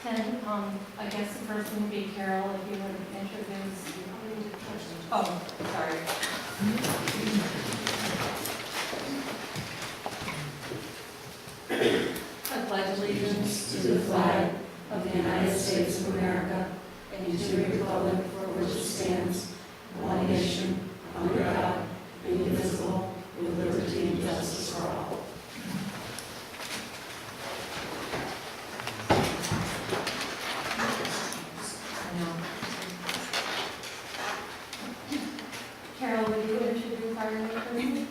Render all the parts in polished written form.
Then, I guess the first one would be Carol, if you would introduce. Oh, sorry. I pledge allegiance To the flag of the United States of America and to the republic for which it stands, one nation, under God, indivisible, with liberty and justice for all. Carol, would you introduce our new person?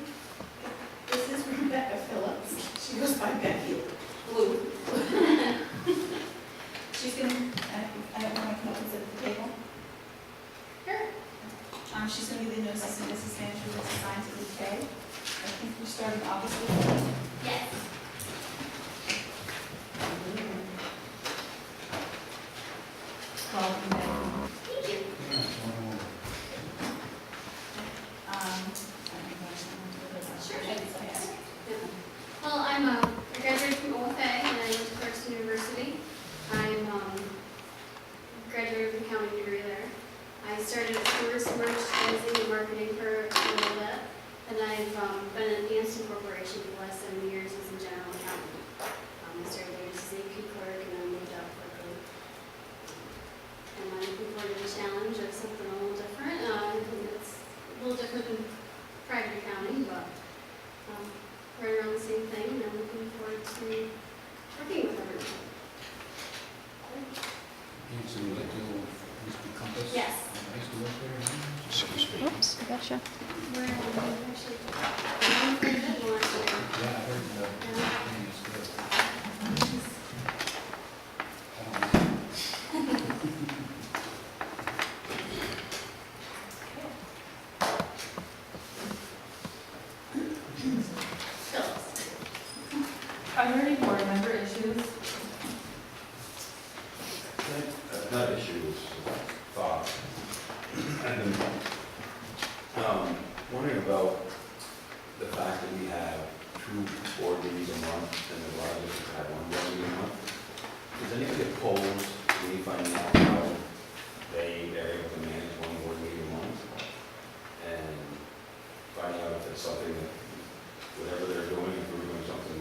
This is Rebecca Phillips. She goes by Becky Blue. She's gonna, I don't want to come up and sit at the table. Here. She's gonna be the new assistant manager that's assigned to the K. I think we started August 15th. Yes. Welcome, Becky. Thank you. Well, I'm a graduate from OFA and I went to Clarkson University. I'm graduated with an accounting degree there. I started at tourist merchandising and marketing for a little bit, and I've been at the Anston Corporation for the last 7 years as a general accountant. I started there as an AP clerk and then moved up quickly. And I'm looking forward to the challenge of something a little different. I think it's a little different than private accounting, but right around the same thing, and I'm looking forward to working with everyone. So you like to Mr. Compass? Yes. I used to work there. Oops, I gotcha. We're actually, I'm from Denton last year. Yeah, I heard the thing is good. I don't know. Phillips. Are there any board member issues? Not issues, thought. I've been wondering about the fact that we have 2 board meetings a month and a lot of us have 1 board meeting a month. Does anybody oppose me finding out how they are able to manage 1 board meeting a month? And finding out if it's something that, whatever they're doing, if we're doing something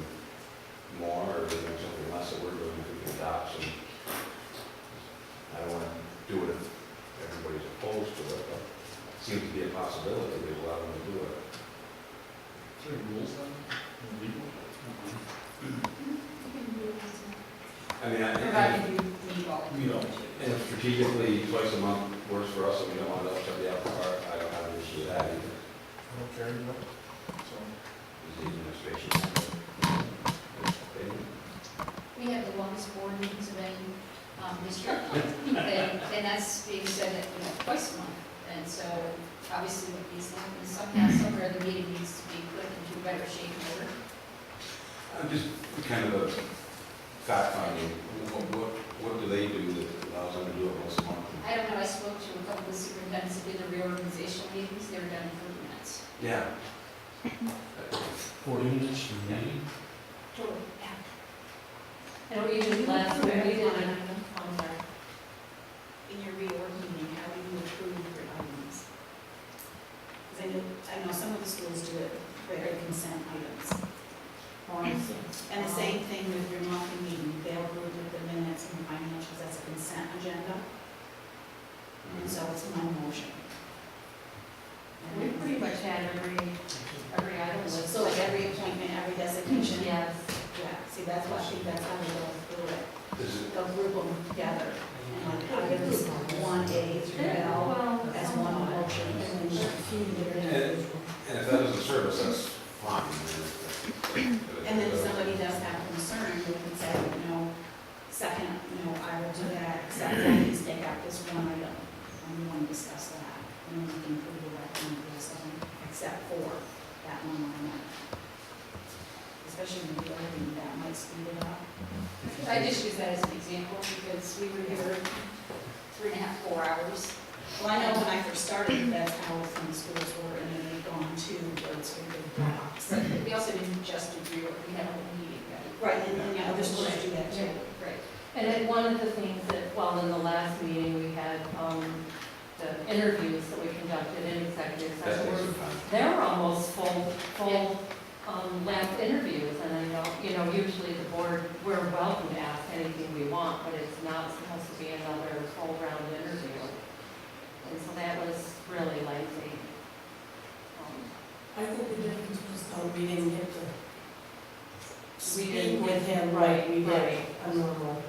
more or they're doing something less that we're doing, if we can adopt some. I don't want to do it if everybody's opposed to it, but it seems to be a possibility. There's a lot of them to do it. Is there rules on legal? I mean, Provided you meet all. You know. and if strategically twice a month works for us and we don't want to upset the apple cart, I don't have an issue with that either. I don't care anymore. So, Is the administration. Okay. We have the longest board meetings of any district, and that's being said at, twice a month. And so, obviously, what needs to happen is somewhere the meeting needs to be put into better shape and order. I'm just kind of a fact finding. What do they do that allows them to do it once a month? I don't know, I spoke to a couple of superintendents that did the reorganizational meetings, they were done in 30 minutes. Yeah. 40 minutes to meeting? Totally, yeah. And we usually last, we did it. In your reorg meeting, how do you approve your items? Because I know some of the schools do it where they're consent items. And the same thing with your monthly meeting, they'll approve with the minutes and the financials, that's a consent agenda. And so it's one motion. And We pretty much had every item listed. So like every appointment, every designation. Yes. Yeah, see, that's what I think that's how they go through it. Is it, They'll group them together. And like items 1A through L as one motion. And then and if that is a service, that's fine. And then if somebody does have a concern, they can say, second, I will do that, except please take out this one item. And we want to discuss that. And then we can approve the recommendation, except for that one item. Especially when you're building, that might speed it up. I just use that as an example because we were here 3.5, 4 hours. Well, I know when I first started, that's how some schools were, and then they've gone to where it's very big blocks. We also didn't just do reorg, we had a whole meeting, right? Right, and other schools do that too. Right. And then one of the things that, well, in the last meeting, we had, the interviews that we conducted in executive That session. takes some time. They were almost full length interviews, and I know, usually the board, we're welcome to ask anything we want, but it's not supposed to be another full round interview. And so that was really lengthy. I think the difference was, we didn't get to We speak didn't with get- him, right, we right. did a normal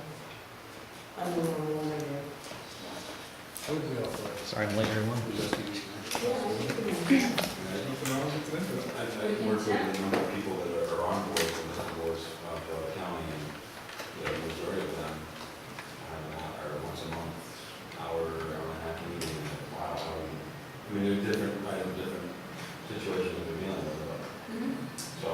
interview. I would be all for it. Sorry I'm late, everyone. Would that be- Yeah, I work with a number of people that are on boards and the boards of the county, and the majority of them have an hour, once a month, hour and a half meeting. Wow, I mean, they're different, I have different situations that we're dealing with, so,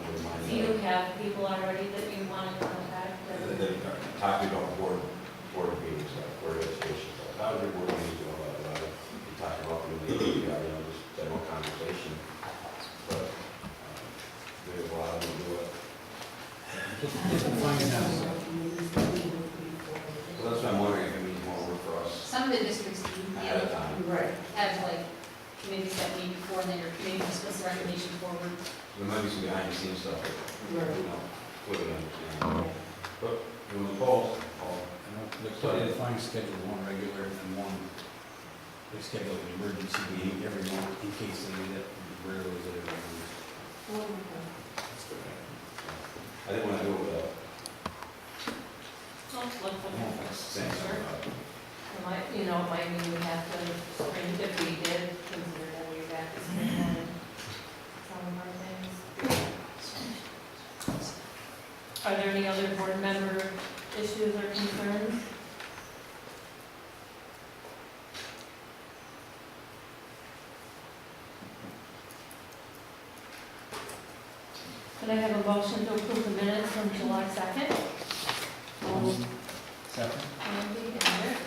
remind Do you have people already that you want to contact? They talk about board meetings, board of education, how your board meetings go about it. You talk about the meeting, you have, just general conversation, but there's a lot of them do it. So that's why I'm wondering if it means more work for us Some of the districts do, ahead of time. right. have like committees that meet before and then your committee discuss the recommendation forward. There might be some behind the scenes stuff that, Right. fully understand. But it was Paul, Looks like they define schedule, one regular and one, they schedule an emergency meeting every month in case they need it, rarely is it every month. That's good. I didn't want to do it without Let's look for that. saying something about it. It might, it might mean we have to spring, if we did consider that we have to spring on some of our things. Are there any other board member issues or concerns? Can I have a motion to approve the minutes from July 2nd? Second? Andy and Rick?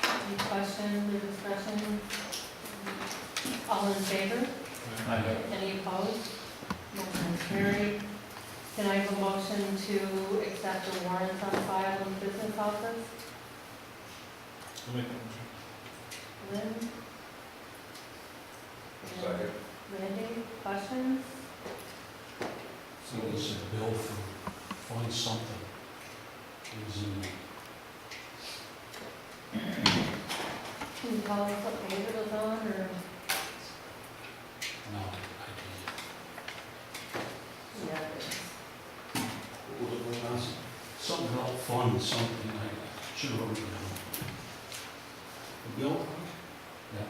Any questions or discussion? All in favor? Any opposed? Motion carried. Can I have a motion to accept the warrants on file in the business office? I'll make that motion. Lynn? Second. Randy, questions? So this is a bill for find something. It was in Can you tell us what page it was on, or? no, Yeah, it is. What was it, what was it? something about fund something. I should have wrote it down. The bill? Yeah,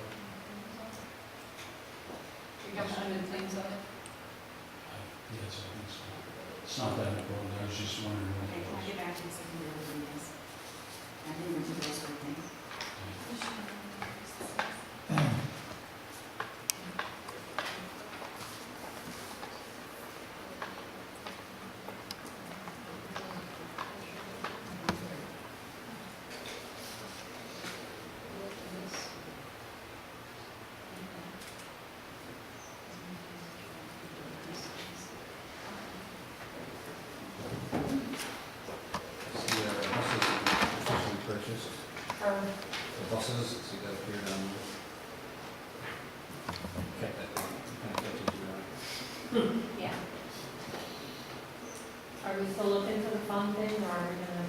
You got one of the things of it. yes, I think so. It's not that important. I was just wondering what Okay, it can I was. get back to the second bill of this? I didn't remember those were things. See, buses we purchased, the buses, see that appear down there? Okay, that kind of catches your eye. Yeah. Are we still looking for the fun thing, or are we gonna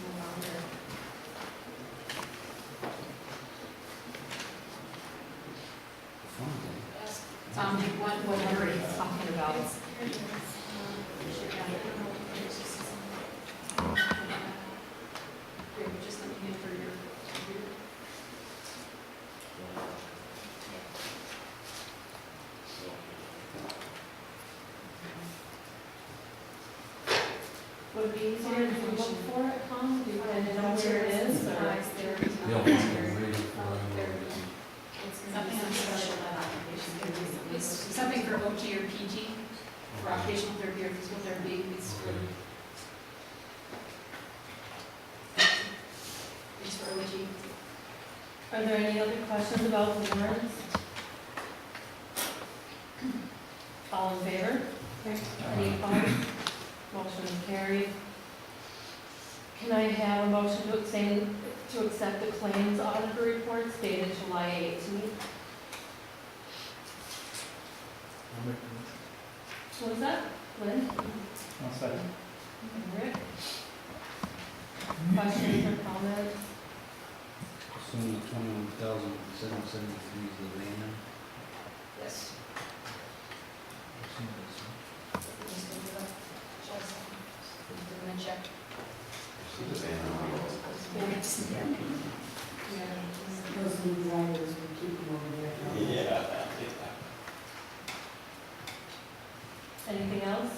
move on there? Fun. Whatever he's talking about. Here, just let me get for your. Would it be easier if we look for it, Tom? Do you kind of know where it is, or? The old one I'm waiting for, I know where it is. Something on special ed occupation. It's something for OT or PT, for occupational therapy or physical therapy, it's for, Okay. it's for OT. Are there any other questions about the warrants? All in favor? Any opposed? Motion is carried. Can I have a motion to accept the claims auditor reports dated July 18th? I'll make the motion. What was that? Lynn? I'll second. And Rick? Questions or comments? Assume the 21,773 is the van. Yes. Assume that's- Just gonna do that. Shall I second? Just doing a check. See the van on the wall. Those new drivers, we keep them over there. Anything else?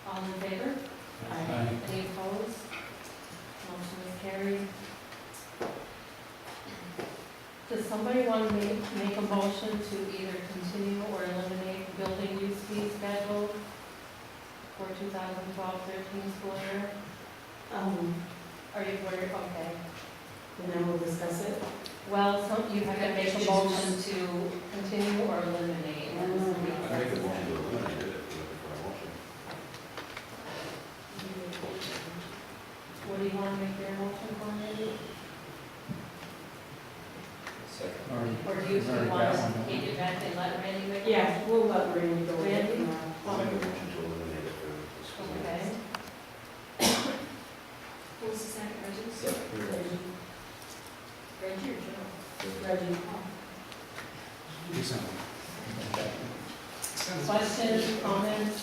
All in favor? Aye. Any opposed? Motion is carried. Does somebody want to make a motion to either continue or eliminate building use fee schedule for 2012-13 school year? Are you worried? Okay. And then we'll discuss it. Well, you have to make a motion to continue or eliminate. I make a motion to eliminate it if you're looking for a motion. What do you want to make your motion for, maybe? Second. Or do you Already want got to one. take it back and let Randy make it? Yeah, we'll let Randy go. with it Randy? tomorrow. I'll make a motion to eliminate it for the school. Okay. What was the second, Reggie? Reggie. Reggie or Joe? Reggie. Do something. Questions, comments?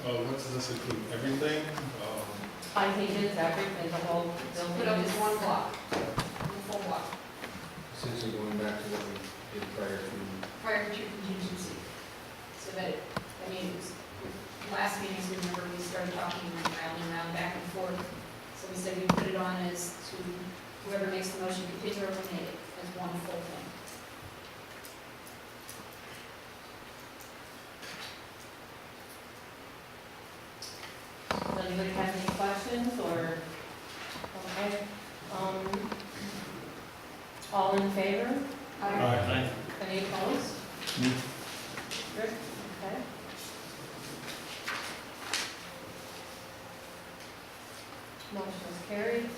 What does this include? Everything? I think it's everything, the whole building. Put up is- one block, one full block, Essentially going back to what we did prior to. prior to contingency. So that, I mean, it was, last meetings, remember, we started talking round and round, back and forth. So we said we put it on as to whoever makes the motion, continue or eliminate it as one full thing. Does anybody have any questions or, okay, all in favor? Aye. Any opposed? Me. Rick? Okay. Motion is carried.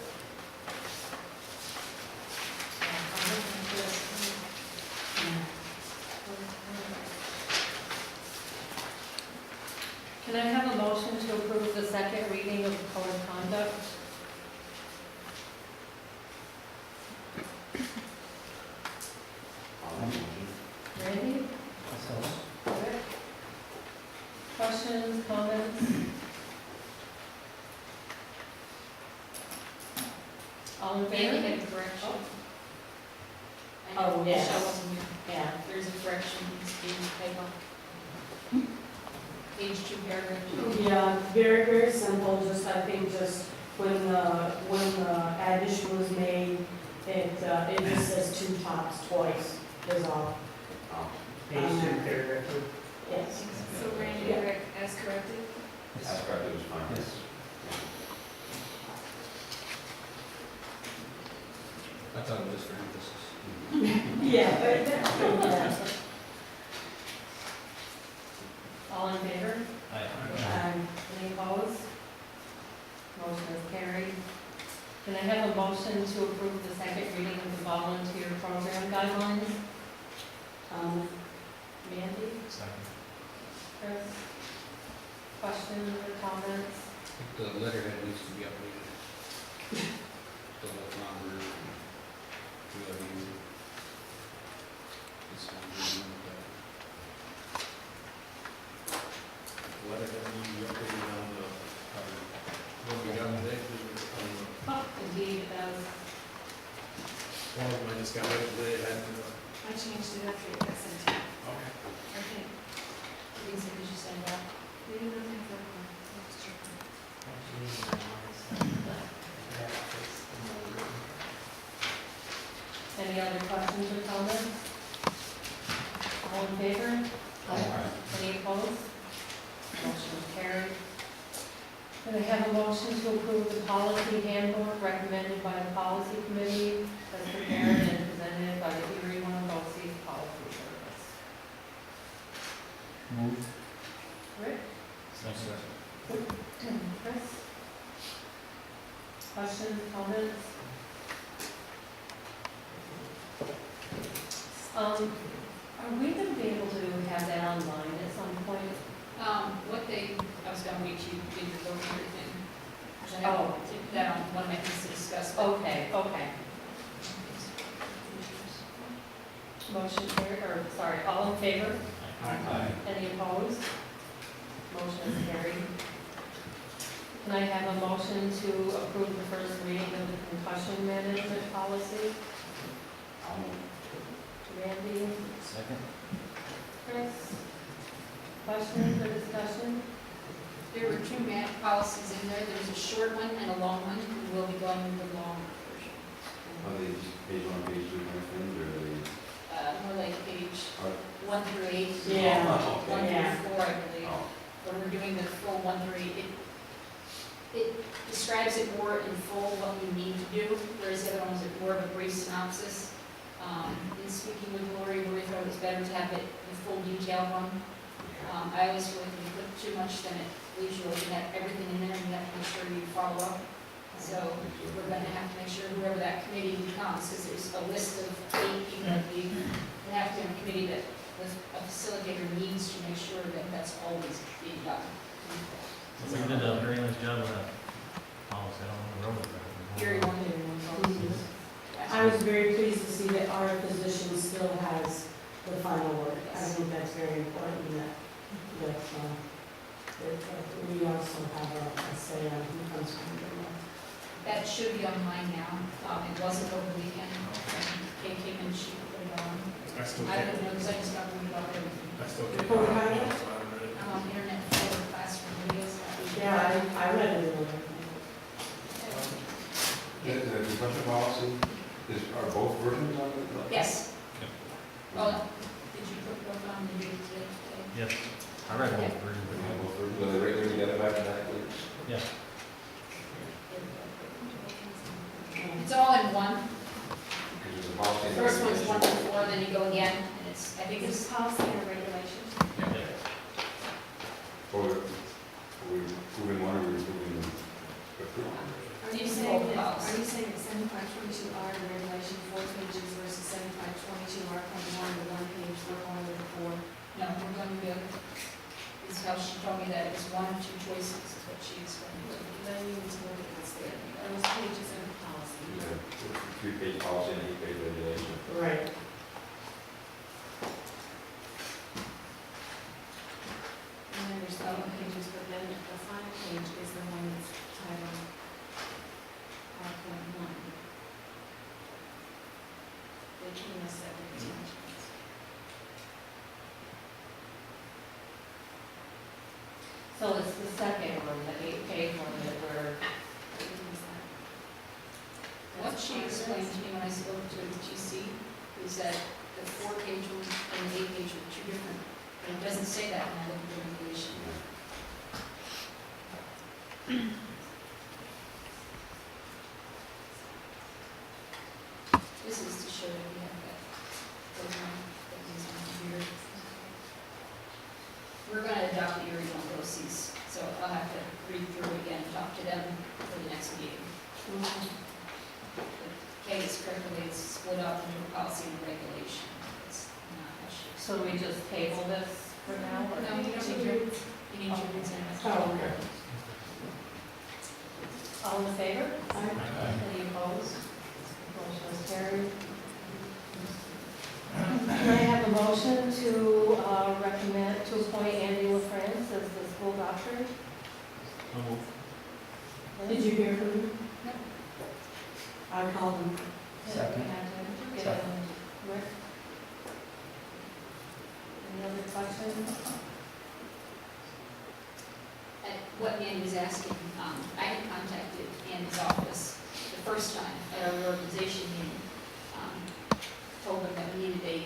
Can I have a motion to approve the second reading of the code of conduct? I'll make a motion. Randy? Rick? Questions, comments? All in Maybe favor? get a correction. I know Oh, yes. Michelle wasn't here. Yeah. There's a correction, it's being typo. Page 2, paragraph 2. Yeah, very, very simple, just, I think, just when the addition was made, it just says two tops twice, is all. Um, Yes. So Randy, Yeah. Rick, as corrected? As corrected was fine. Yes. I thought it was for emphasis. Yeah. All in favor? Aye. Any opposed? Motion is carried. Can I have a motion to approve the second reading of the volunteer program guidelines? Mandy? Second. Chris? Questions or comments? I think the letterhead needs to be updated. So that's not where whoever you. This one, Letterhead needs to be updated on the, what we got today, on the Oh, indeed, it does. form I just got right today, it had, I changed it after you got sent to me. okay. Okay. These are, did you send out? Maybe nothing for one. Let's check. Any other questions or comments? All in favor? Any opposed? Motion is carried. Can I have a motion to approve the policy handbook recommended by the policy committee as prepared and presented by the Erie One BOCES Policy Service? Move. Rick? Second. Chris? questions, comments? Are we gonna be able to have that online at some point? I was gonna wait till you did your vote and everything. I have that on one of my things to discuss, but Okay, okay. Motion carried, or sorry, all in favor? Aye. Any opposed? Motion is carried. Can I have a motion to approve the first reading of the concussion management policy? I'll move. Randy, Second? Chris? Questions or discussion? there were two policies in there. There's a short one and a long one. We will be going with the long version. Are they just page 1, page 2 kind of things, or are they? More like page Are- 1 through 8. Yeah. Oh, 1 okay. Yeah. through 4, I believe. Oh, When we're doing the full 1 through 8, it describes it more in full what we need to do, whereas the other one was more of a brief synopsis. In speaking with Lori, we thought it was better to have it, the full detailed one. I always feel like if you put too much, then it leaves you looking at everything in there, and you have to make sure you follow up. So we're going to have to make sure whoever that committee becomes, because there's a list of 8 people that we have to have a committee that a facilitator needs to make sure that that's always being done. We did a very nice job of that policy, I don't know, wrote it. Gary wanted to. I was very pleased to see that our position still has the final word. I think that's very important that we also have a say on who comes from the. That should be online now. It wasn't over the weekend. Kay came in, she put it on. I still I can't, don't know, because I just got to read about everything. I still can't. Before we had it? I'm on the internet for classroom videos. Yeah, I read it. The concussion policy, are both versions on it? Yes. Oh, did you put both on the video today? Yes, I read both versions. We have both versions, are they right there together back to back? Yeah. It's all in one. Because there's a policy. The first one's 1 to 4, then you go again, and it's, I think it's policy or regulation? Or are we approving one, or are we approving the approved one? Are you saying that 7522 R, the regulation, 4 pages versus 7522 R, the one page, we're going with the 4? No, we're going to go, this is how she told me that it was 1 or 2 choices, is what she explained. Then you need to look at what's there. Those pages in the policy. We have a 3-page policy and 8-page regulation. Right. And then there's 8 pages, but then the final page is the one that's titled R.1. They came as separate attachments. So it's the second one, the 8-page one that we're, What she explained to me when I spoke to TC is that the 4-page one and the 8-page are 2 different, but it doesn't say that when I look at the regulation. This is to show that we have that program that is on here. We're going to adopt the original BOCES, so I'll have to read through it again, talk to them for the next meeting. Kay is correctly, it's split up into a policy and regulation. It's not how she. so we just table this for now? or- No, you don't need your, you need your consent. Oh, okay. All in favor? Aye. Any opposed? Motion is carried. Can I have a motion to recommend, to appoint Andy LaFrance as the school doctor? Did you hear from him? No. I called him. Second. Get Rick? Any other questions? What Andy was asking, I had contacted Andy's office the first time at our reorganization meeting. Told them that we needed a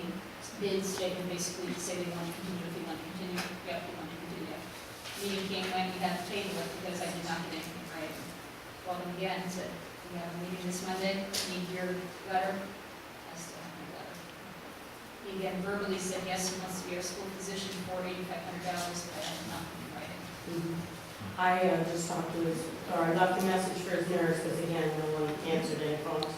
bid statement, basically to say they want to continue, if they want to continue, yep, they want to continue. Meeting came when we had to table it because I did not get anything right. Called him again, said, we have a meeting this Monday, need your letter. I still have my letter. He again verbally said, yes, he wants to be our school physician for $8,500, but I have nothing in writing. I just talked to his, or I left a message for his nurse, because again, no one answered any phones,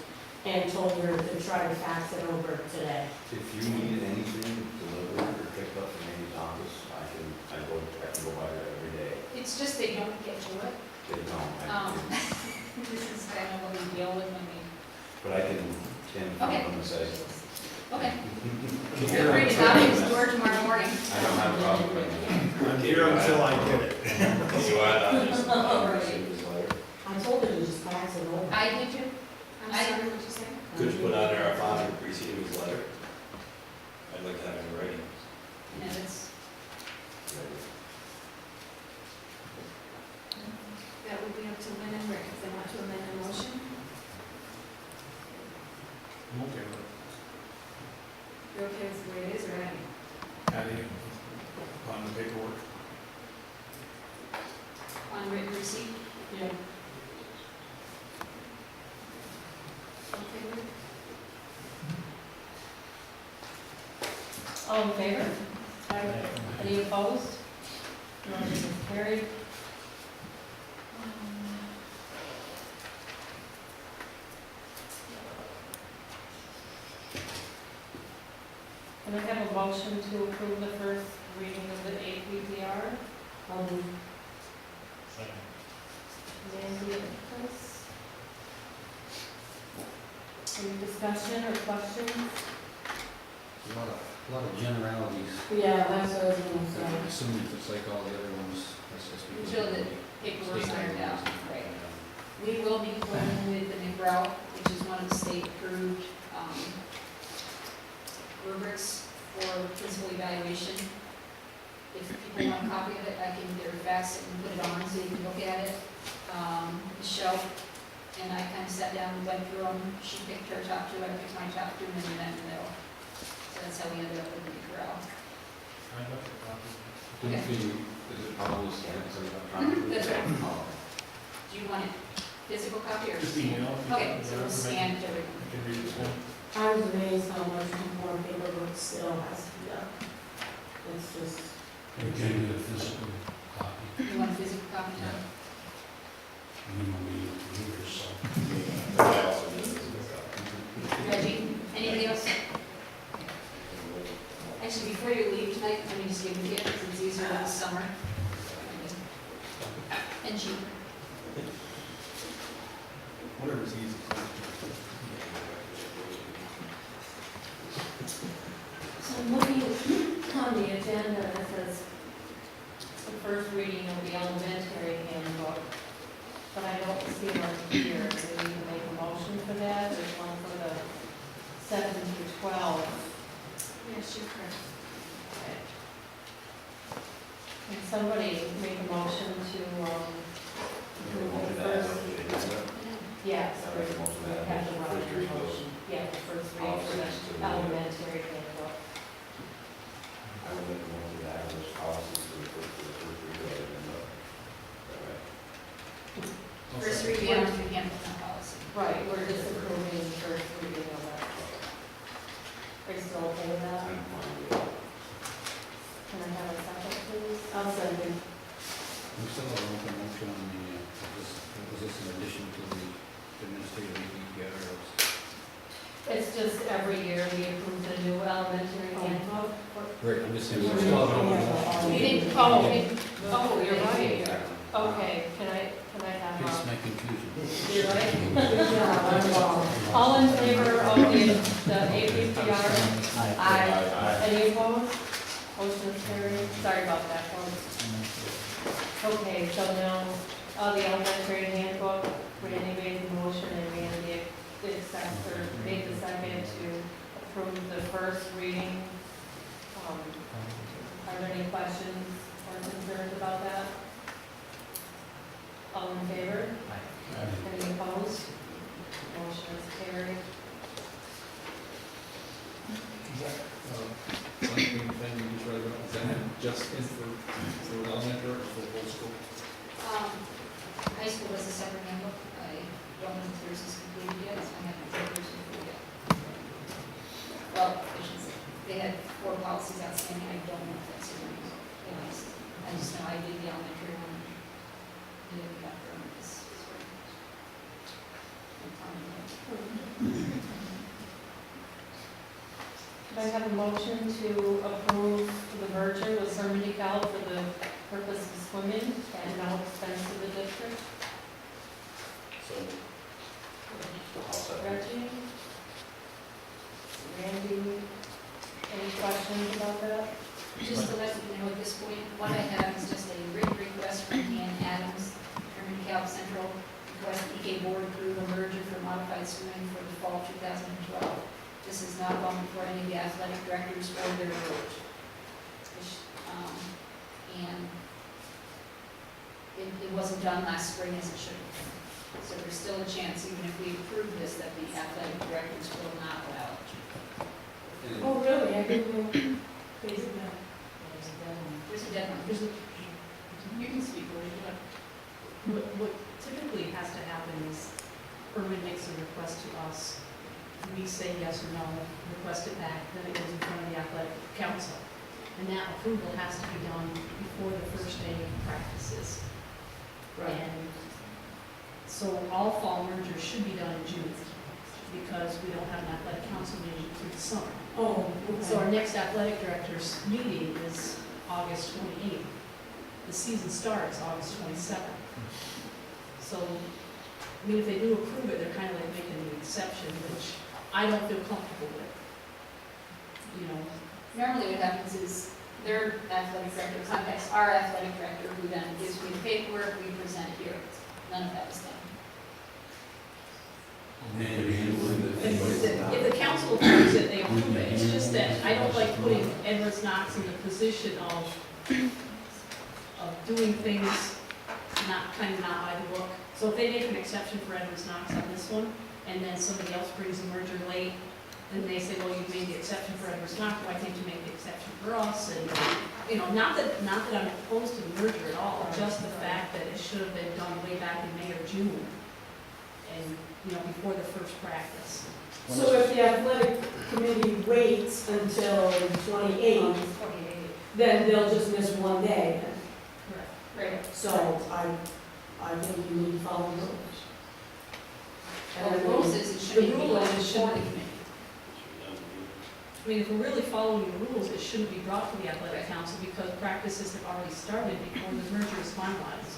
and told her to try to fax it over today. If you need anything delivered or picked up from Amy's office, I can go by there every day. It's just they don't get to it. They don't, This is kind of what we deal with when we, but I can phone them and say. okay. Feel free to knock on his door tomorrow morning. I don't have a problem with it. I'm here until I get it. You add, just, Right. receive his letter. I told her to just fax it over. I did too. I'm sorry, what'd you say? Could you put on there, our father received his letter? I'd like to have it in writing. And it's, That would be up to Lynn and Rick if they want to amend the motion. I'm okay with You're okay with the way it is, or adding? it. Adding it on the paperwork. on written receipt. Yeah. Okay, Rick? All in favor? Any opposed? Motion is carried. Can I have a motion to approve the first reading of the APPR? Nancy and Chris? Any discussion or questions? A lot of generalities. Yeah, that's what I was gonna I say. assume if it's like all the other ones, that's just because. Until the of paperwork's state ironed out, guidelines. right. We will be going with the McGraw, which is one of the state-approved rubrics for physical evaluation. If people want a copy of it, I can either fax it and put it on so you can look at it. Michelle and I kind of sat down and went through them. She picked her top two, I picked my top two, and then we met in the middle. So that's how we ended up with the McGraw. I'd like a copy. Is it probably scanned, so you That's right. Do you want it physical copy or? Just email. Okay, so we'll scan it to everyone. I can read this one. I was amazed how much more paperwork still has to be done. It's just, You can get a physical copy, You want a physical copy, Tom? you know, me, you yourself. Reggie, anybody else? Actually, before you leave tonight, let me just give you a gift, because it's easier this summer. And cheaper. Whatever's easy. So I'm looking on the agenda, it says the first reading of the elementary handbook, but I don't see one here. Do we need to make a motion for that? There's one for the 7 through 12. Yes, you're correct. Okay. Can somebody make a motion to approve the first? Yes. I'll make a motion to We add have to the run first the reading of motion. Yeah, the first reading for policies to the the- elementary handbook. I would make a motion to add those policies to the first reading of the agenda. Is that right? First reading of the handbook on policy. Right, we're just approving the first reading of it. Are you still okay with that? I'm fine with it. Can I have a second, please? I'll send it. We still have an open motion on the, was this in addition to the administrative APPR? It's just every year we approve the new elementary handbook. Right, I'm just saying. We're we still have an open gonna- motion. We didn't, oh, you're right. Okay, can I have, It's my confusion. you're right? Good job, I'm wrong. All in favor of the APPR? Aye. Any opposed? Motion is carried. Sorry about that, folks. Okay, so now, the elementary handbook, Randy made the motion and Randy made the second to approve the first reading. Are there any questions or concerns about that? All in favor? Any opposed? Motion is carried. Is that, one thing you just read about, is that just in for elementary or for whole school? High school has a separate handbook. I don't know if theirs is completed yet, so I haven't taken theirs completed yet. Well, I should say, they had 4 policies outstanding. I don't know if that's in theirs. I just know I did the elementary one. have a motion to approve the merger with Sermon DeKalb for the purpose of swimming at no expense to the district. So, I'll second. Reggie? Randy, any questions about that? Just to let you know, at this point, what I have is just a written request from Dan Adams, Herman Cal Central, request EK Board approve a merger for modified swimming for the fall 2012. This is not going for any of the athletic directors or their board. And it wasn't done last spring as it should have been. So there's still a chance, even if we approve this, that the athletic directors will not allow it. Oh, really? I didn't know. There's a deadline. You can speak, Maria. What typically has to happen is Herman makes a request to us. We say yes or no, request it back, then it goes in front of the athletic council. And that approval has to be done before the first day of practices. And so all fall mergers should be done in June, because we don't have an athletic council meeting through the summer. Oh, So our next athletic directors meeting is August 28th. The season starts August 27th. So, I mean, if they do approve it, they're kind of like making an exception, which I don't feel comfortable with. You know, Normally what happens is their athletic director contacts our athletic director, who then gives me the paperwork, we present here. None of that was done. if the council approves it, they approve it. It's just that I don't like putting Edwards Knox in the position of doing things kind of not by the book. So if they make an exception for Edwards Knox on this one, and then somebody else brings the merger late, then they say, well, you made the exception for Edwards Knox, why can't you make the exception for us? And, you know, not that I'm opposed to the merger at all, just the fact that it should have been done way back in May or June, and, you know, before the first practice. so if the athletic committee waits until the 28th, then they'll just miss one day. Correct. Right. So I think you need to follow the rules. Well, the rules is it should be The rule is it before should the be- committee. I mean, if we're really following the rules, it shouldn't be brought to the athletic council because practices have already started before the merger is finalized.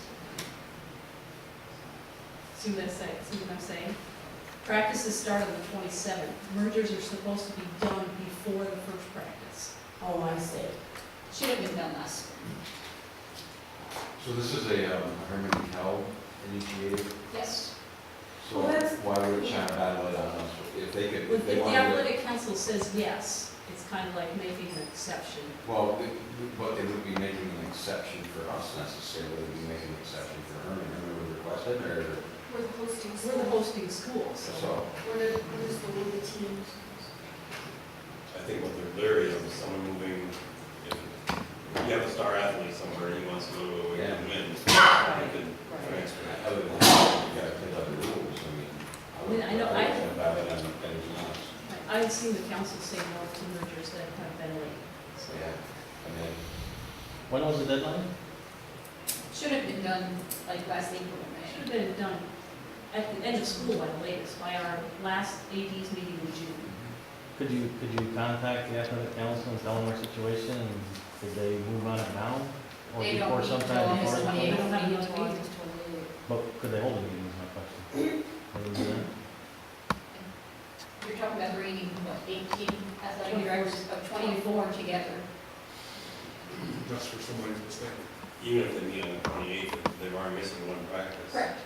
See what I'm saying? Practices start on the 27th. Mergers are supposed to be done before the first practice. Oh, I see. Should have been done last spring. So this is a Herman DeKalb initiated, Yes. so Well, that's- why would it shine a bad light on us? If they could, If if they the wanted to, athletic council says yes, it's kind of like making an exception. well, but they wouldn't be making an exception for us necessarily, they'd be making an exception for Herman. Herman would request it, or, We're the hosting We're the hosting school, so. so, We're just the lead team. I think what they're leery of is someone moving, if you have a star athlete somewhere, and he wants to go to a Yeah. win, you can transfer. other than that, you gotta play by the rules, I mean. I know, I- would about it, and it's not, I've seen the council say no to mergers that have been late. so, yeah, I mean, When was the deadline? Should have been done like last April or Should May. have been done at the end of school by the latest, by our last AD's meeting in June. Could you contact the athletic council and tell them our situation, and could they move on it now? Or They before don't meet sometime till before? August 28th. I don't have We need enough to meetings. But could they hold a meeting is my question. Can they do that? You're talking about bringing, what, 18 athletic directors of 24 together. Just for somebody's mistake. Even if they meet on the 28th, they've already missing one practice. Correct.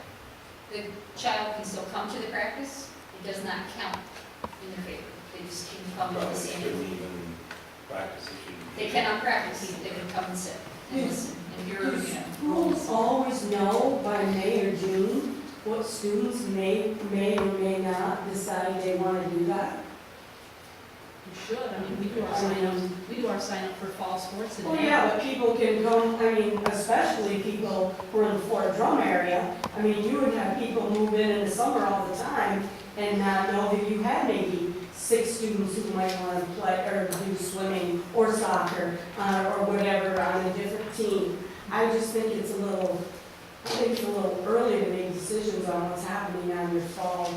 The child can still come to the practice, it does not count in their favor. They just can come Probably and sit. shouldn't even practice, it should. They cannot practice, they can come and sit and listen. And you're, Do you know. schools always know by May or June what students may or may not decide they want to do that? You should, I mean, we do our sign up for fall sports in Well, May. yeah, but people can come, I mean, especially people who are in the Florida Drum area. I mean, you would have people move in the summer all the time and not know that you had maybe 6 students who might want to play or do swimming or soccer or whatever on a different team. I just think it's a little early to make decisions on what's happening on your fall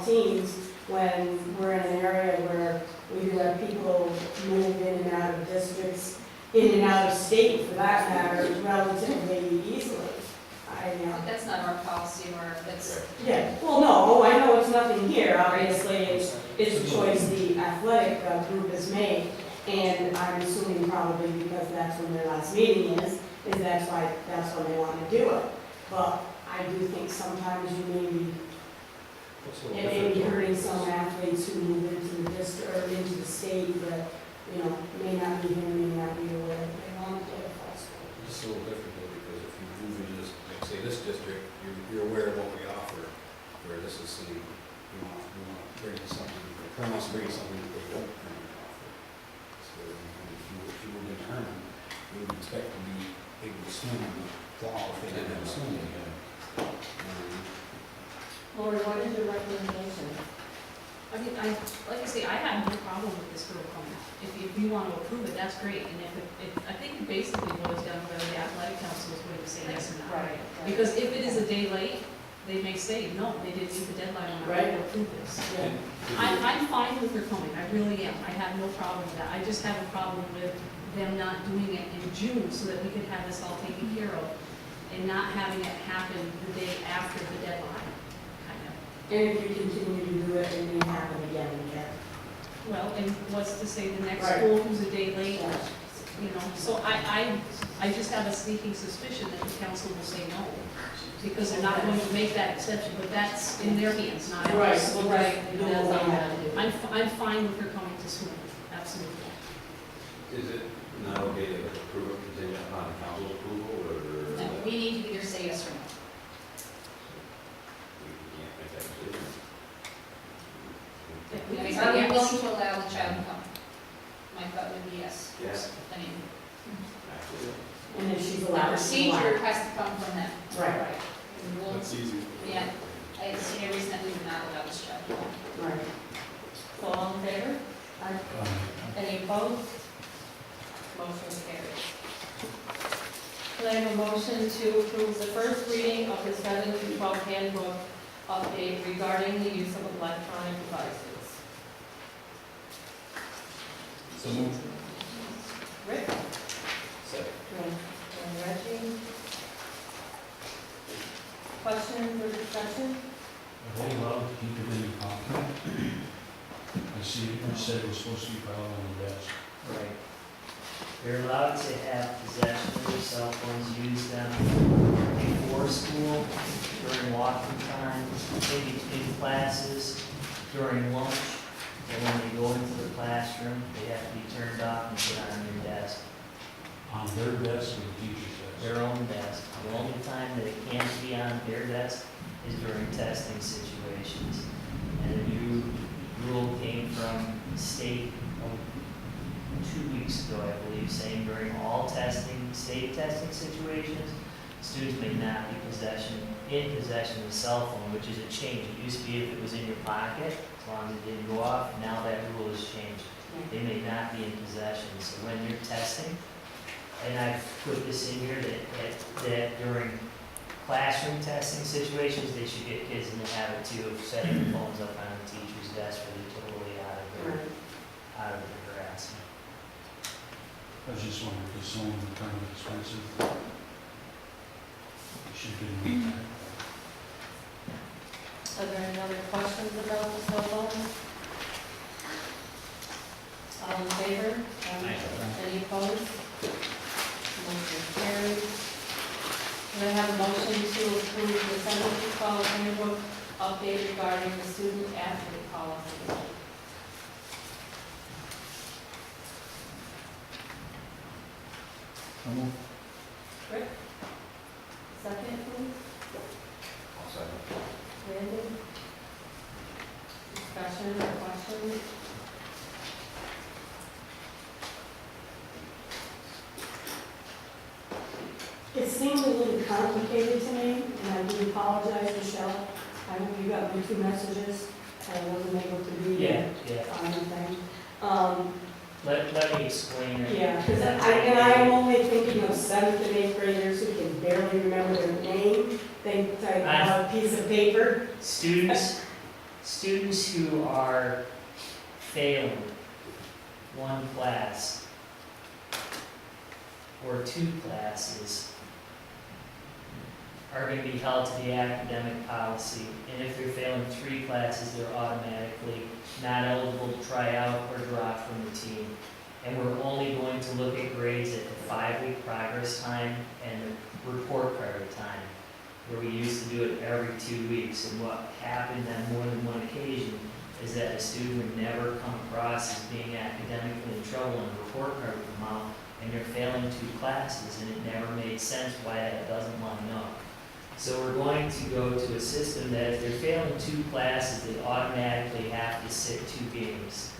teams when we're in an area where We do have people move in and out of districts, in and out of state for that matter, relatively easily. That's not our policy, or that's, Yeah, well, no, I know it's nothing here, obviously, it's a choice the athletic group has made, and I'm assuming probably because that's when their last meeting is that's when they want to do it. But I do think sometimes you may be, it may be hurting some athletes who move into the district, or into the state that, you know, may not be here, may not be aware that they want to play a fall sport. It's a little different though, because if you move into this, like say this district, you're aware of what we offer, where this is city, we want to bring you something, the current wants to bring you something that they don't currently offer. So if you were determined, you would expect to be able to swim in the fall if they didn't have swimming. Lori, what is your recommendation? I mean, like I say, I have no problem with this girl coming. If you want to approve it, that's great, and I think it basically boils down to whether the athletic council is going to say yes or no. Right. Because if it is a day late, they may say, no, they didn't meet the deadline on our to approve this. Yeah. I'm fine with her coming, I really am, I have no problem with that, I just have a problem with them not doing it in June so that we could have this all taken care of, and not having it happen the day after the deadline, kind of. And if you continue to do it, it may happen again and again. Well, and what's to say the next Right. school who's a day late, you know, so I just have a sneaking suspicion that the council will say no, because they're not going to make that exception, but that's in their hands, not ours. Right, that's all that is. I'm fine with her coming to school, absolutely. Is it not okay to approve it contingent upon council approval, or? no, we need to either say yes or no. We can't make that decision. We I can mean, say are we yes. willing to allow the child to come? My thought would be yes. Yes. I mean, Absolutely. And if she's the allowed to procedure has to come from them. Right, And we'll, That's easy. yeah, I don't see any reason that we would not allow this child to come. right. So all in favor? Any opposed? Motion carries. Can I have a motion to approve the first reading of the 7 through 12 handbook update regarding the use of electronic devices? So moved. Rick? Second. And Reggie? Questions or discussion? Are they allowed to keep it in your pocket? I see, you said it was supposed to be filed on the desk. Right. They're allowed to have possession of their cell phones, use them before school, during walking time, maybe between classes, during lunch, and when they go into the classroom, they have to be turned off and put on your desk, On their desk or the teacher's desk? their own desk. The only time that it can't be on their desk is during testing situations. And a new rule came from the state 2 weeks ago, I believe, saying during all testing, state testing situations, students may not be in possession of a cell phone, which is a change. It used to be if it was in your pocket, as long as it didn't go off. Now that rule has changed. They may not be in possession. So when you're testing, and I've put this in here, that during classroom testing situations, they should get kids in the habit too of setting the phones up on the teacher's desk where they're totally out of their grasp. I was just wondering, because some of them are kind of expensive. Should be in there. Are there any other questions about the cell phone? All in favor? Any opposed? Motion carries. Can I have a motion to approve the 7 through 12 handbook update regarding the student athlete policy? Rick? Second, please. I'll second. Randy? Discussion or questions? It seemed a little complicated to me, and I do apologize, Michelle. I hope you got my 2 messages. I wasn't able to be Yeah. on anything. Let me explain it. Yeah, because I'm only thinking of 7th and 8th graders who can barely remember their name. They type out a piece of paper. Students who are failing one class or two classes are gonna be held to the academic policy. And if they're failing three classes, they're automatically not eligible to try out or drop from the team. And we're only going to look at grades at the 5-week progress time and the report card time, where we used to do it every 2 weeks. And what happened on more than one occasion is that a student would never come across as being academically in trouble and a report card would come out and they're failing two classes, and it never made sense why that doesn't line up. So we're going to go to a system that if they're failing two classes, they automatically have to sit 2 games.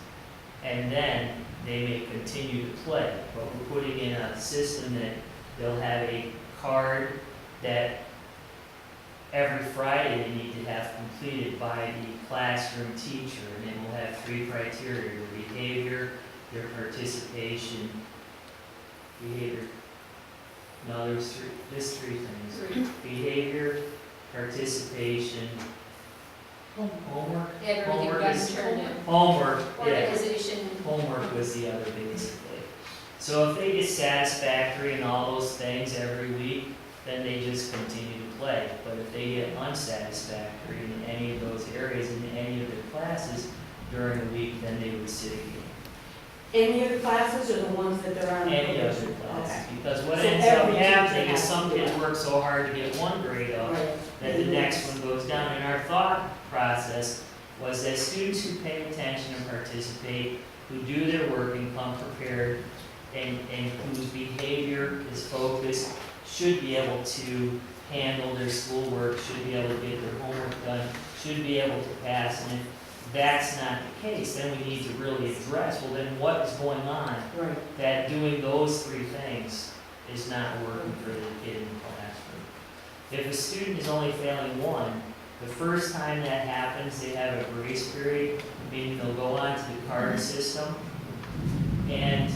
And then they may continue to play, but we're putting in a system that they'll have a card that every Friday they need to have completed by the classroom teacher, and then we'll have 3 criteria: their behavior, their participation, there's 3 things. Behavior, participation, homework. Everything gets turned in. Homework, yeah. Organization. Homework was the other basically. So if they get satisfactory in all those things every week, then they just continue to play. But if they get unsatisfactory in any of those areas, in any of their classes during the week, then they would sit a game. Any of the classes or the ones that they're on? Any of their classes. Okay. Because what So ends up every teacher happening is has some to do kids that. work so hard to get one grade up, Right. that the next one goes down. And our thought process was that students who pay attention and participate, who do their work and come prepared, and whose behavior is focused, should be able to handle their schoolwork, should be able to get their homework done, should be able to pass. And if that's not the case, then we need to really address, well, then what is going on Right. that doing those 3 things is not working for the kid in the classroom. If a student is only failing one, the first time that happens, they have a grace period, meaning they'll go on to the card system, and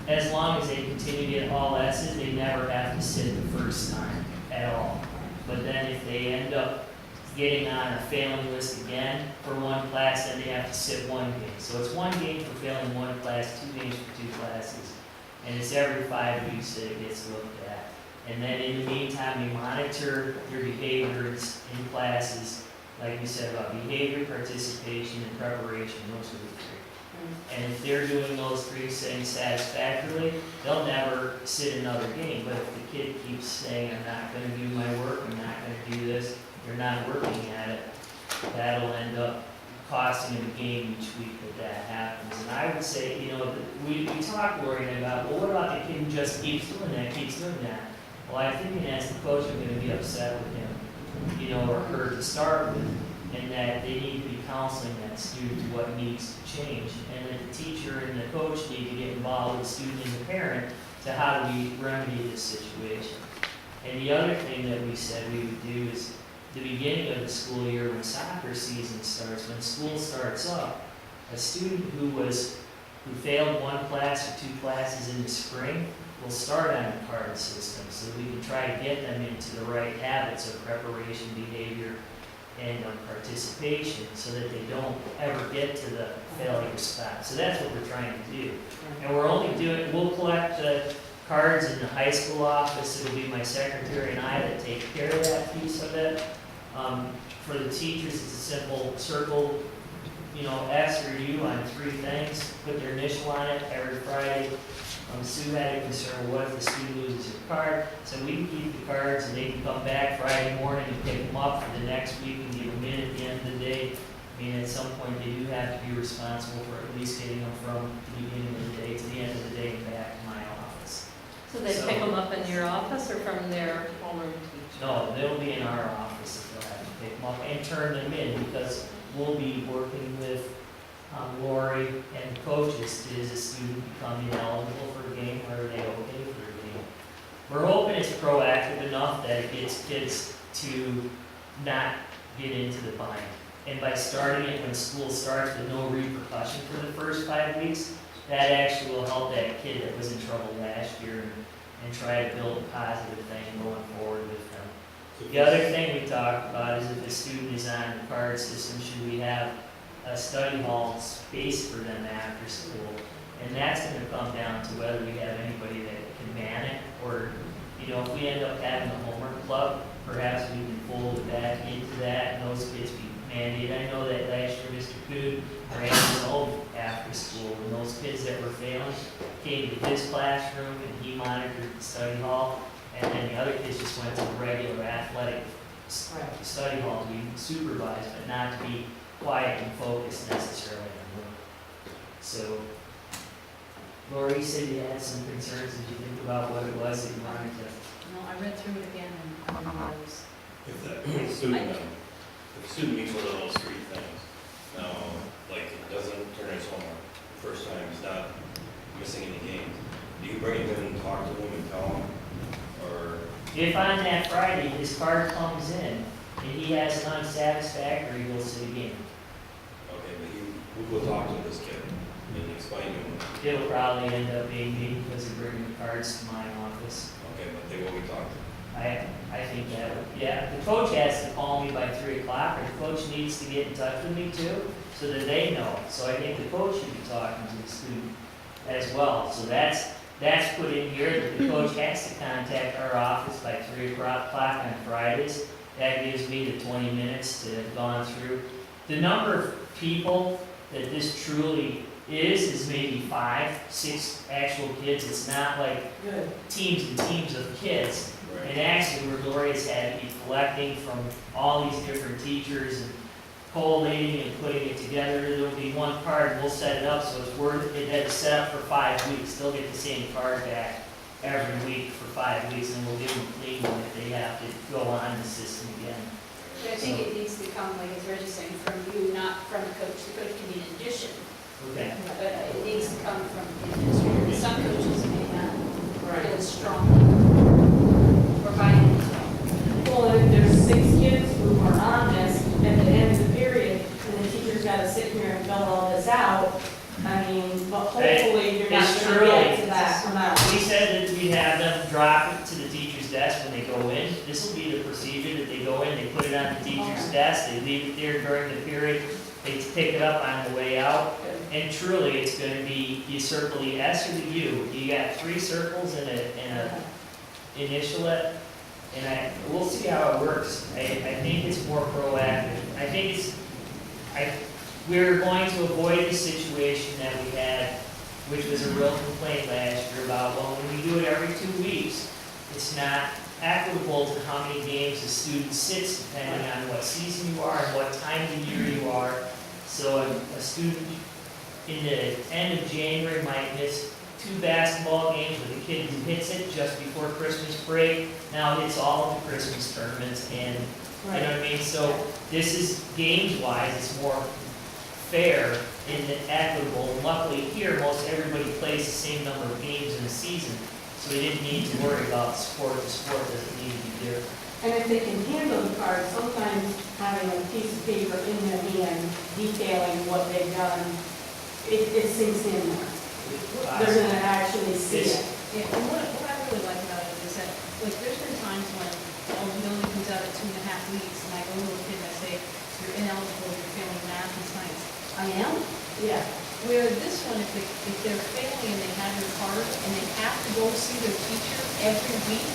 as long as they continue to get all S's, they never have to sit the first time at all. But then if they end up getting on a failing list again for one class, then they have to sit 1 game. So it's 1 game for failing 1 class, 2 games for 2 classes. And it's every 5 weeks that it gets looked at. And then in the meantime, we monitor their behaviors in classes, like we said, about behavior, participation, and preparation. Those are the 3. And if they're doing those 3 things satisfactorily, they'll never sit another game. But if the kid keeps saying, I'm not going to do my work, I'm not going to do this, they're not working at it, that'll end up costing them a game each week that happens. And I would say, we talk worrying about, well, what about the kid who just keeps doing that? Well, I think as the coach, I'm going to be upset with him, or her to start with, and that they need to be counseling that student to what needs to change, and that the teacher and the coach need to get involved with the student and the parent to how do we remedy this situation. And the other thing that we said we would do is the beginning of the school year, when soccer season starts, when school starts up, a student who failed 1 class or 2 classes in the spring will start on the card system, so we can try to get them into the right habits of preparation, behavior, and participation, so that they don't ever get to the failure spot. So that's what we're trying to do. And we'll collect the cards in the high school office. It'll be my secretary and I that take care of that piece of it. For the teachers, it's a simple circle, S or U on 3 things, put their initial on it every Friday. Sue had a concern, what if the student loses her card? So we can keep the cards and they can come back Friday morning and pick them up for the next week and give them in at the end of the day. I mean, at some point, they do have to be responsible for at least getting them from the beginning of the day to the end of the day and back to my office. So they pick them up in your office or from their homeroom teacher? No, they'll be in our office if they'll have to pick them up and turn them in, because we'll be working with Lori and coaches. Is a student becoming eligible for a game, or are they okay for a game? We're hoping it's proactive enough that it gets kids to not get into the bind. And by starting it when school starts with no repercussion for the first 5 weeks, that actually will help that kid that was in trouble last year and try to build a positive thing going forward with them. The other thing we talked about is if a student is on the card system, should we have a study hall space for them after school. And that's gonna come down to whether we have anybody that can man it, or, you know, if we end up having a homework club, perhaps we can fold it back into that, and those kids be mandated. I know that last year Mr. Coon ran his own after school, and those kids that were failing came to his classroom, and he monitored the study hall, and then the other kids just went to the regular athletic study hall to be supervised, but not to be quiet and focused necessarily on work. So, Lori, you said you had some concerns. Did you think about what it was that you wanted to? No, I read through it again and I don't know, it was, If the student, if the student meets one of those three things, like it doesn't turn his homework the first time, he's not missing any games, do you bring him in and talk to him and tell him, or? If on that Friday his card comes in and he has an unsatisfactory, he goes to the game. Okay, but you will go talk to this kid and explain to him, It'll probably end up being me because they're bringing the cards to my office. okay, but they will be talked to. I think that would, yeah, the coach has to call me by 3 o'clock, or the coach needs to get in touch with me too, so that they know. So I think the coach should be talking to the student as well. So that's put in here, that the coach has to contact our office by 3 o'clock on Fridays. That gives me the 20 minutes to have gone through. The number of people that this truly is maybe 5, 6 actual kids. It's not like teams and teams of kids. And actually, where Gloria's had to be collecting from all these different teachers and collating and putting it together, there'll be one card, and we'll set it up so it's worth it. It's set up for 5 weeks. They'll get the same card back every week for 5 weeks, and we'll give them a clean one if they have to go on the system again. But I think it needs to come, like as Reggie saying, from you, not from the coach. The coach can be an addition, Okay. but it needs to come from the administrator. Some coaches may not feel strongly or buy into it. Well, if there's 6 kids who are on this, at the end of the period, and the teacher's gotta sit here and fill all this out, I mean, but hopefully you're not It's gonna truly- get to that amount. We said that we have them drop it to the teacher's desk when they go in. This will be the procedure that they go in, they put it on the teacher's desk, they leave it there during the period, they pick it up on the way out. And truly, it's gonna be, you circle the S or the U. You got 3 circles and a initial it, and we'll see how it works. I think it's more proactive. I think we're going to avoid the situation that we had, which was a real complaint last year about, well, when we do it every 2 weeks, it's not equitable to how many games a student sits, depending on what season you are and what time of the year you are. So a student in the end of January might miss 2 basketball games with a kid who hits it just before Christmas break, now hits all of the Christmas tournaments, and, you know what I mean? So this is, games-wise, it's more fair and equitable. And luckily here, most everybody plays the same number of games in a season, so we didn't need to worry about sport. The sport doesn't need to be different. And if they can handle the card, sometimes having a piece of paper in their hand detailing what they've done, it sinks in there. They're gonna actually see it. yeah, and what I really like about it is that, like, there's been times when, oh, he only comes out at 2.5 weeks, and I go to a kid and I say, you're ineligible, you're failing math and science. I am? Yeah. Where this one, if they're failing and they have their card and they have to go see their teacher every week,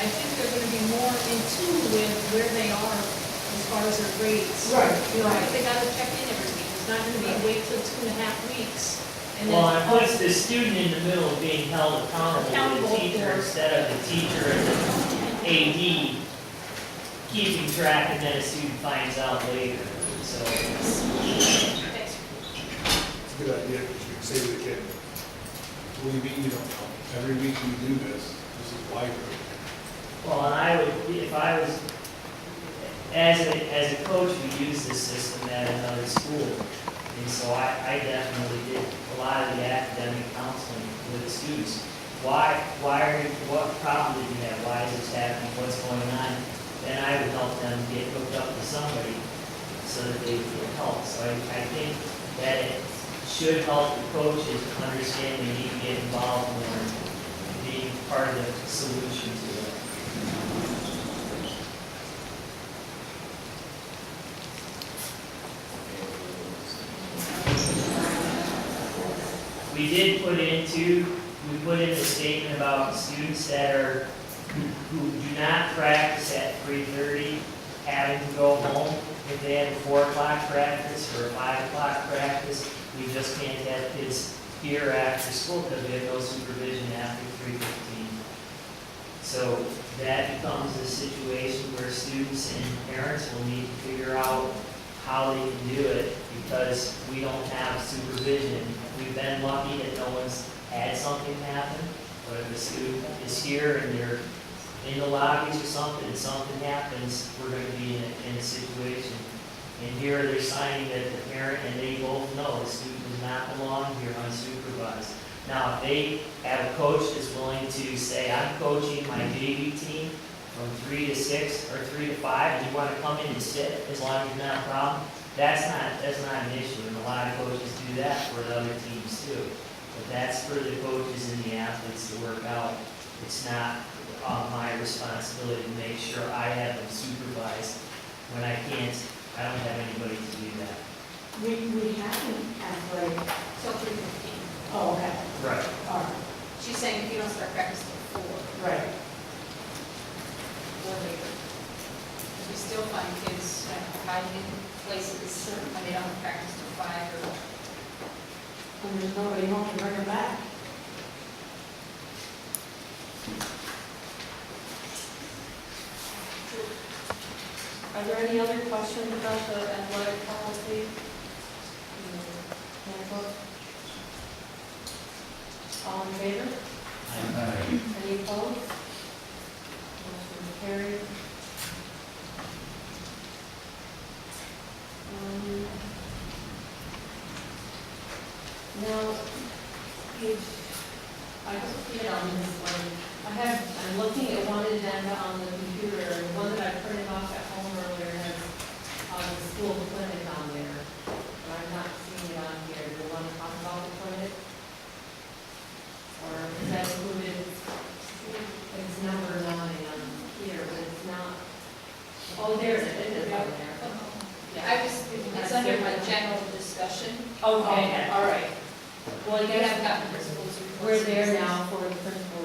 I think they're gonna be more in tune with where they are as far as their grades. Right, You know, right. they gotta check in every week, it's not gonna be wait till 2.5 weeks. And then, Well, it puts the student in the middle of being held accountable to Accountable the teacher for- instead of the teacher and the AD keeping track, and then a student finds out later, so. Thanks. It's a good idea, because you can say to the kid, what do you mean you don't know? Every week we do this is why you're doing it. Well, and I would, if I was, as a coach, we use this system at another school. And so I definitely did a lot of the academic counseling with the students. What problem did you have? Why is this happening? What's going on? Then I would help them get hooked up to somebody so that they get help. So I think that it should help the coaches understand they need to get involved more and be part of the solution to it. we did put into, we put in a statement about students that are, who do not practice at 3:30, having to go home. If they have a 4 o'clock practice or a 5 o'clock practice, we just can't have kids here after school because we have no supervision after 3:15. So that becomes a situation where students and parents will need to figure out how they can do it because we don't have supervision. We've been lucky that no one's had something happen, but if a student is here and they're in the lobbies or something, and something happens, we're gonna be in a situation. And here they're signing that the parent and they both know the student does not belong here unsupervised. Now, if they have a coach that's willing to say, I'm coaching my JV team from 3 to 6 or 3 to 5, and you want to come in and sit as long as you're not a problem, that's not an issue. And a lot of coaches do that for the other teams too. But that's for the coaches and the athletes to work out. It's not my responsibility to make sure I have them supervised. When I can't, I don't have anybody to do that. We have an athletic, Till 3:15. oh, okay, Right. all right, She's saying if you don't start practice till 4 right. or later. We still find kids hiding in places when they don't practice till 5 or. And there's nobody home to bring her back. Are there any other questions about the athletic policy? Handbook? All in favor? Any opposed? Motion carried. Now, I just put it on this one. I'm looking at one agenda on the computer, and the one that I printed off at home earlier has the school clinic on there. But I'm not seeing it on here. Do you want to talk about the clinic? Or is that included? It's number 9 on here, but it's not. Oh, there it is on there. I just, it's under my general discussion. Okay, all right. Well, I You guess have gotten principals reports. we're there now for the principal